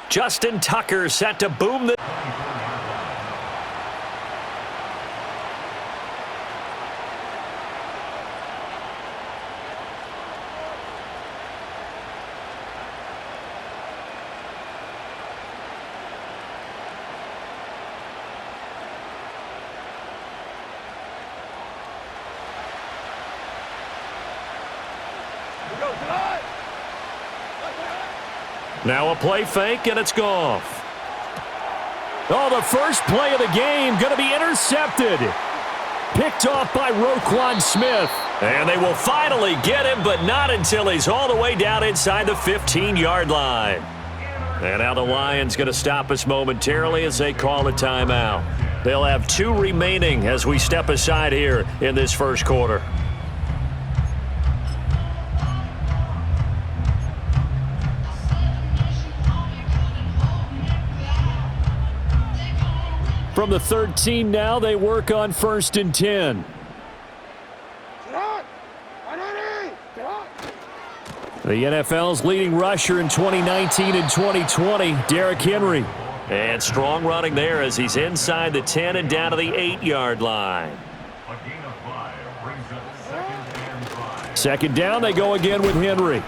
Justin Tucker set to boom the... Now a play fake, and it's Goff. Oh, the first play of the game going to be intercepted. Picked off by Roquan Smith. And they will finally get him, but not until he's all the way down inside the 15-yard line. And now the Lions going to stop us momentarily as they call a timeout. They'll have 2 remaining as we step aside here in this first quarter. From the 13 now, they work on 1st and 10. The NFL's leading rusher in 2019 and 2020, Derrick Henry. And strong running there as he's inside the 10 and down to the 8-yard line. Second down, they go again with Henry.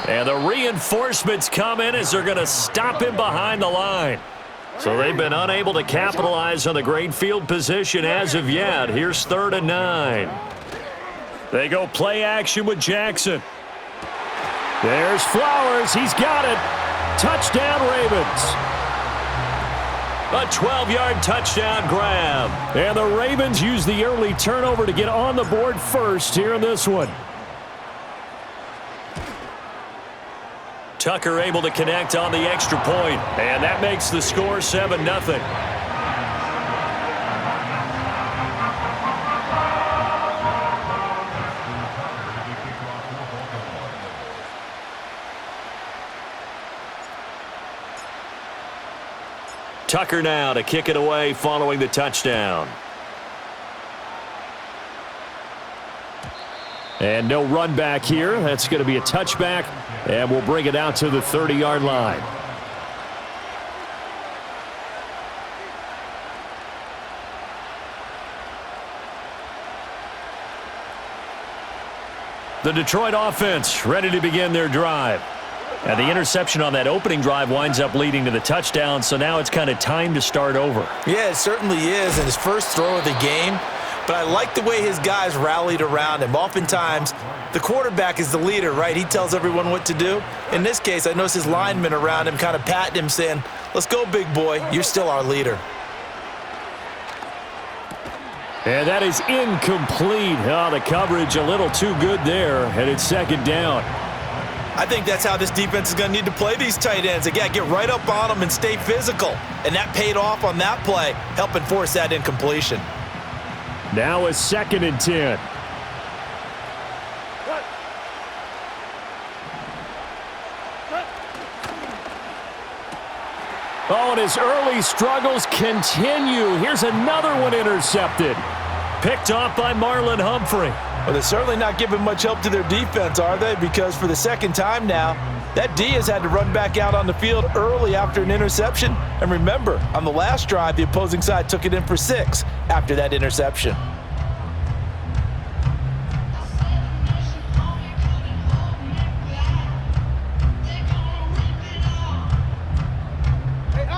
And the reinforcements come in as they're going to stop him behind the line. So they've been unable to capitalize on the great field position as of yet. Here's 3rd and 9. They go play action with Jackson. There's Flowers. He's got it. Touchdown, Ravens. A 12-yard touchdown grab. And the Ravens use the early turnover to get on the board first here in this one. Tucker able to connect on the extra point, and that makes the score 7-0. Tucker now to kick it away following the touchdown. And no run back here. That's going to be a touchback, and we'll bring it out to the 30-yard line. The Detroit offense ready to begin their drive. And the interception on that opening drive winds up leading to the touchdown, so now it's kind of time to start over. Yeah, it certainly is, and his first throw of the game. But I like the way his guys rallied around him. Oftentimes, the quarterback is the leader, right? He tells everyone what to do. In this case, I noticed his linemen around him kind of patting him, saying, "Let's go, big boy. You're still our leader." And that is incomplete. Oh, the coverage a little too good there, and it's 2nd down. I think that's how this defense is going to need to play these tight ends. They got to get right up on them and stay physical. And that paid off on that play, helping force that incompletion. Now it's 2nd and 10. Oh, and his early struggles continue. Here's another one intercepted. Picked off by Marlon Humphrey. Well, they're certainly not giving much help to their defense, are they? Because for the 2nd time now, that D has had to run back out on the field early after an interception. And remember, on the last drive, the opposing side took it in for 6 after that interception.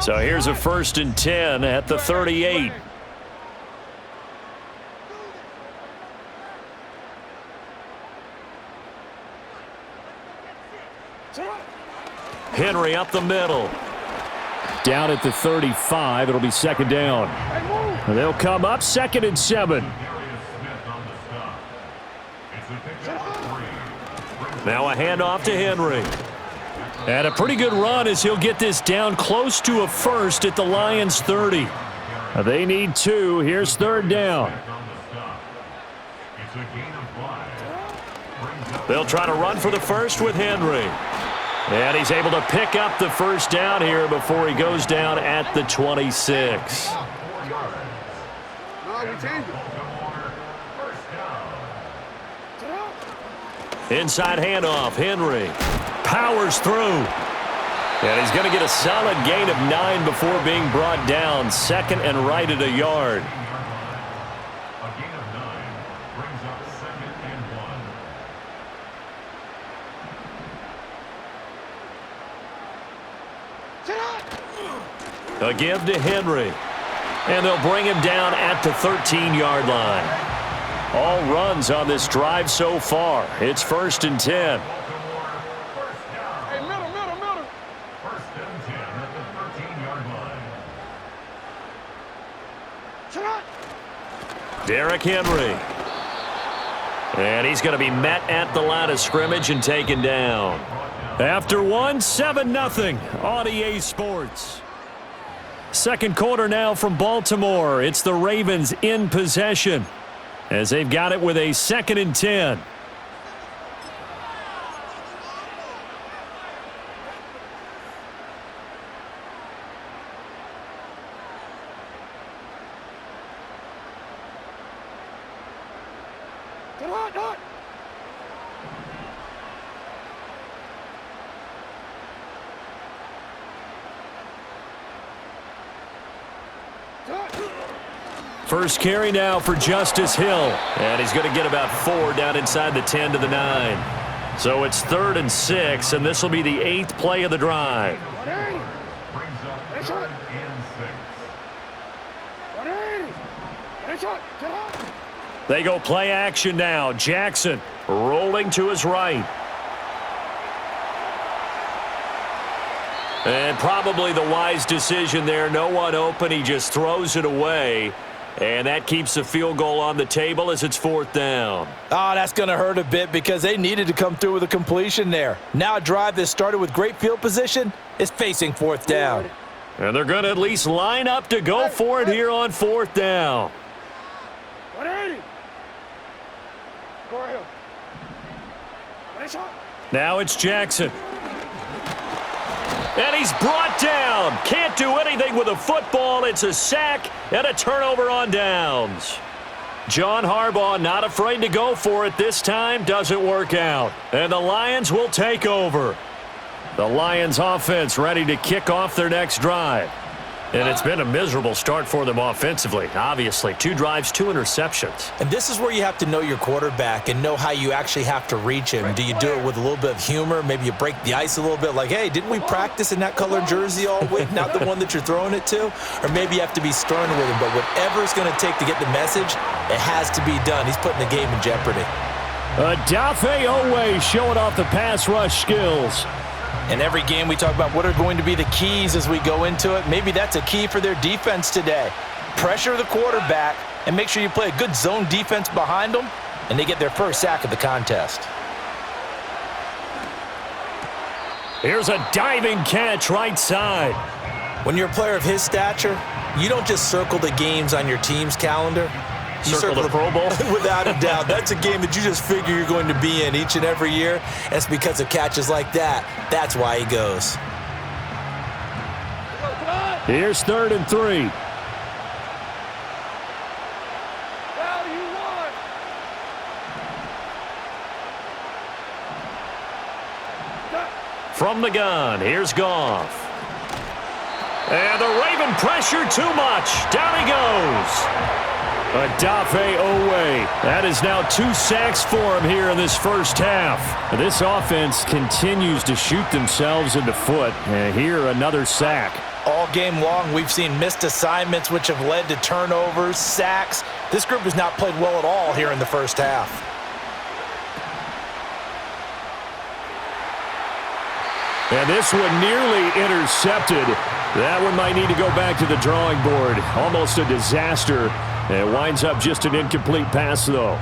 So here's a 1st and 10 at the 38. Henry up the middle. Down at the 35. It'll be 2nd down. They'll come up 2nd and 7. Now a handoff to Henry. And a pretty good run as he'll get this down close to a first at the Lions 30. They need 2. Here's 3rd down. They'll try to run for the first with Henry. And he's able to pick up the 1st down here before he goes down at the 26. Inside handoff, Henry. powers through. And he's going to get a solid gain of 9 before being brought down. Second and right at a yard. A gain of 9 brings up 2nd and 1. A give to Henry. And they'll bring him down at the 13-yard line. All runs on this drive so far. It's 1st and 10. Derrick Henry. And he's going to be met at the line of scrimmage and taken down. After 7-0 on EA Sports. Second quarter now from Baltimore. It's the Ravens in possession as they've got it with a 2nd and 10. First carry now for Justice Hill. And he's going to get about 4 down inside the 10 to the 9. So it's 3rd and 6, and this will be the 8th play of the drive. They go play action now. Jackson rolling to his right. And probably the wise decision there. No one open. He just throws it away. And that keeps the field goal on the table as it's 4th down. Oh, that's going to hurt a bit because they needed to come through with a completion there. Now a drive that started with great field position is facing 4th down. And they're going to at least line up to go for it here on 4th down. Now it's Jackson. And he's brought down. Can't do anything with a football. It's a sack and a turnover on downs. John Harbaugh not afraid to go for it this time. Doesn't work out. And the Lions will take over. The Lions offense ready to kick off their next drive. And it's been a miserable start for them offensively. Obviously, 2 drives, 2 interceptions. And this is where you have to know your quarterback and know how you actually have to reach him. Do you do it with a little bit of humor? Maybe you break the ice a little bit like, hey, didn't we practice in that colored jersey all week? Not the one that you're throwing it to? Or maybe you have to be stern with him. But whatever it's going to take to get the message, it has to be done. He's putting the game in jeopardy. Odafe Oweh showing off the pass rush skills. In every game, we talk about what are going to be the keys as we go into it. Maybe that's a key for their defense today. Pressure the quarterback and make sure you play a good zone defense behind them, and they get their first sack of the contest. Here's a diving catch right side. When you're a player of his stature, you don't just circle the games on your team's calendar. You circle the Pro Bowl? Without a doubt. That's a game that you just figure you're going to be in each and every year. And it's because of catches like that. That's why he goes. Here's 3rd and 3. From the gun, here's Goff. And the Raven pressure too much. Down he goes. Odafe Oweh. That is now 2 sacks for him here in this first half. This offense continues to shoot themselves in the foot. And here, another sack. All game long, we've seen missed assignments, which have led to turnovers, sacks. This group has not played well at all here in the first half. And this one nearly intercepted. That one might need to go back to the drawing board. Almost a disaster. It winds up just an incomplete pass, though.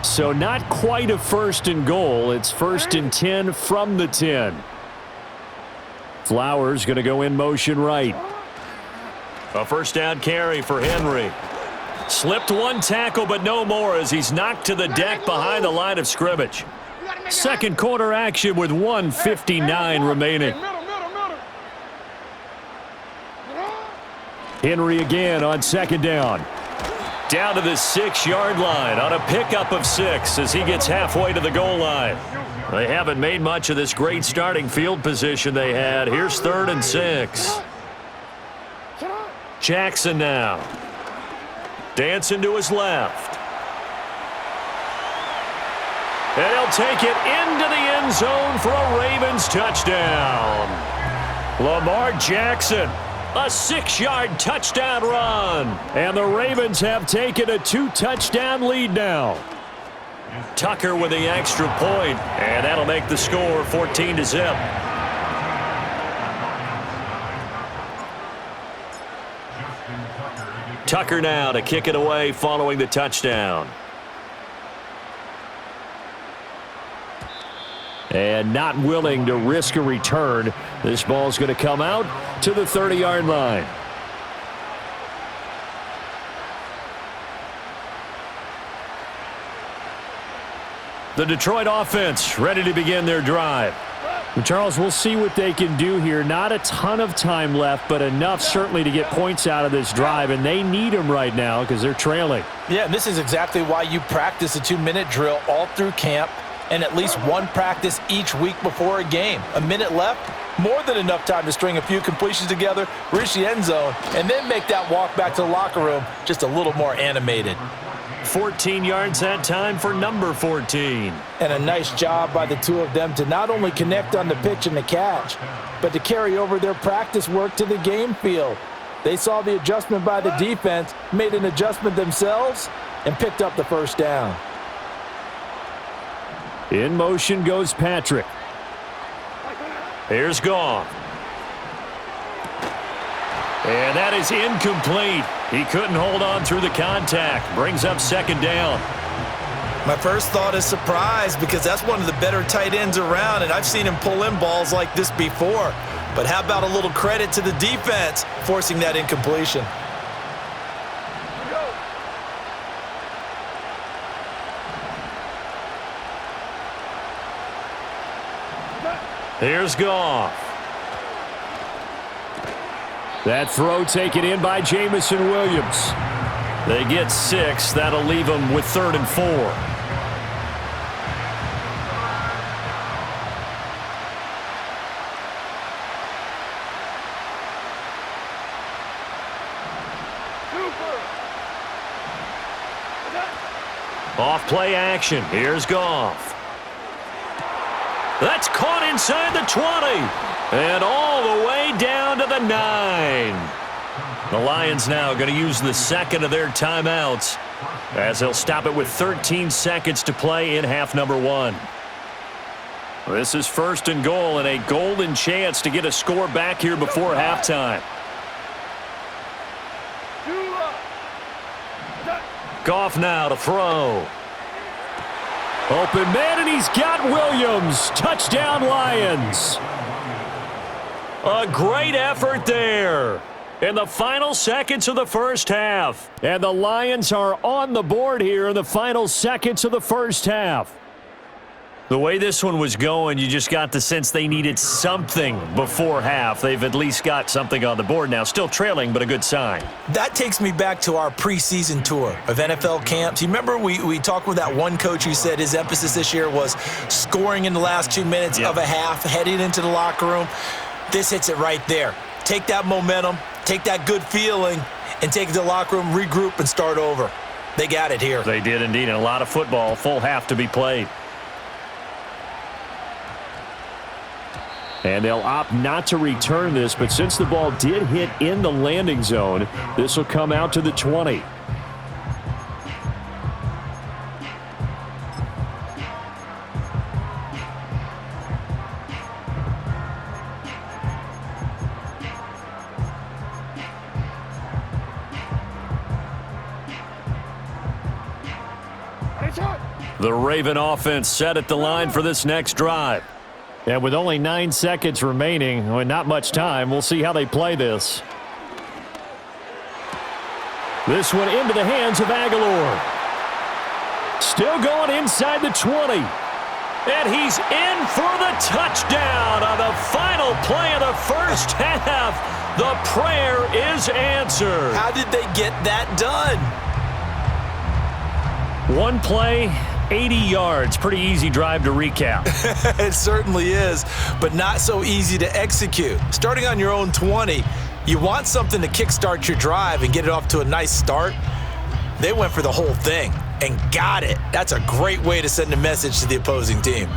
So not quite a 1st and goal. It's 1st and 10 from the 10. Flowers going to go in motion right. A 1st down carry for Henry. Slipped 1 tackle, but no more as he's knocked to the deck behind the line of scrimmage. Second quarter action with 1:59 remaining. Henry again on 2nd down. Down to the 6-yard line on a pickup of 6 as he gets halfway to the goal line. They haven't made much of this great starting field position they had. Here's 3rd and 6. Jackson now. Dancing to his left. And he'll take it into the end zone for a Ravens touchdown. Lamar Jackson, a 6-yard touchdown run. And the Ravens have taken a 2-touchdown lead now. Tucker with the extra point, and that'll make the score 14-0. Tucker now to kick it away following the touchdown. And not willing to risk a return. This ball's going to come out to the 30-yard line. The Detroit offense ready to begin their drive. Well, Charles, we'll see what they can do here. Not a ton of time left, but enough certainly to get points out of this drive, and they need them right now because they're trailing. Yeah, and this is exactly why you practice a 2-minute drill all through camp and at least one practice each week before a game. A minute left, more than enough time to string a few completions together, reach the end zone, and then make that walk back to the locker room just a little more animated. 14 yards that time for number 14. And a nice job by the two of them to not only connect on the pitch and the catch, but to carry over their practice work to the game field. They saw the adjustment by the defense, made an adjustment themselves, and picked up the first down. In motion goes Patrick. Here's Goff. And that is incomplete. He couldn't hold on through the contact. Brings up 2nd down. My first thought is surprise because that's one of the better tight ends around, and I've seen him pull in balls like this before. But how about a little credit to the defense forcing that incompletion? Here's Goff. That throw taken in by Jamison Williams. They get 6. That'll leave them with 3rd and 4. Off play action. Here's Goff. That's caught inside the 20. And all the way down to the 9. The Lions now going to use the 2nd of their timeouts as they'll stop it with 13 seconds to play in half number 1. This is 1st and goal and a golden chance to get a score back here before halftime. Goff now to throw. Open man, and he's got Williams. Touchdown, Lions. A great effort there in the final seconds of the first half. And the Lions are on the board here in the final seconds of the first half. The way this one was going, you just got the sense they needed something before half. They've at least got something on the board now. Still trailing, but a good sign. That takes me back to our preseason tour of NFL camps. You remember we talked with that one coach who said his emphasis this year was scoring in the last 2 minutes of a half, heading into the locker room. This hits it right there. Take that momentum, take that good feeling, and take it to the locker room, regroup, and start over. They got it here. They did indeed, and a lot of football, full half to be played. And they'll opt not to return this, but since the ball did hit in the landing zone, this will come out to the 20. The Raven offense set at the line for this next drive. And with only 9 seconds remaining, and not much time, we'll see how they play this. This one into the hands of Aguilar. Still going inside the 20. And he's in for the touchdown on the final play of the first half. The prayer is answered. How did they get that done? One play, 80 yards. Pretty easy drive to recap. It certainly is, but not so easy to execute. Starting on your own 20, you want something to kickstart your drive and get it off to a nice start. They went for the whole thing and got it. That's a great way to send a message to the opposing team.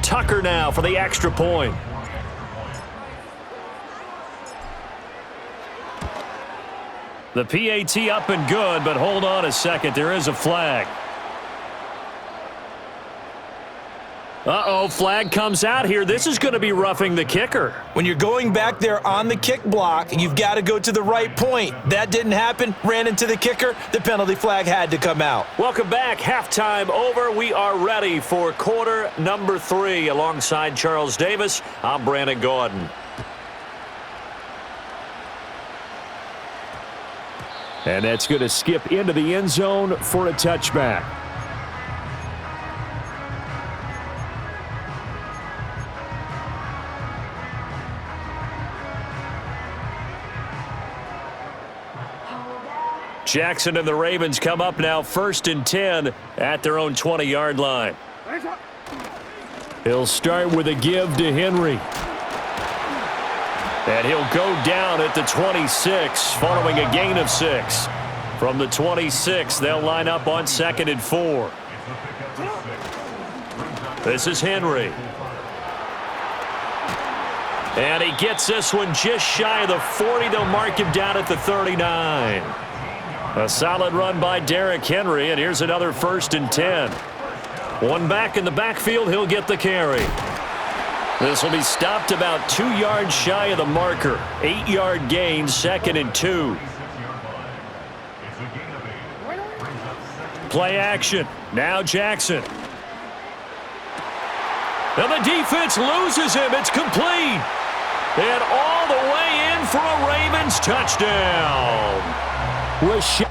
Tucker now for the extra point. The PAT up and good, but hold on a second. There is a flag. Uh-oh, flag comes out here. This is going to be roughing the kicker. When you're going back there on the kick block, you've got to go to the right point. That didn't happen. Ran into the kicker. The penalty flag had to come out. Welcome back. Halftime over. We are ready for quarter number 3. Alongside Charles Davis, I'm Brandon Gordon. And that's going to skip into the end zone for a touchback. Jackson and the Ravens come up now 1st and 10 at their own 20-yard line. He'll start with a give to Henry. And he'll go down at the 26 following a gain of 6. From the 26, they'll line up on 2nd and 4. This is Henry. And he gets this one just shy of the 40. They'll mark him down at the 39. A solid run by Derrick Henry, and here's another 1st and 10. One back in the backfield, he'll get the carry. This will be stopped about 2 yards shy of the marker. 8-yard gain, 2nd and 2. Play action. Now Jackson. And the defense loses him. It's complete. And all the way in for a Ravens touchdown. Rashad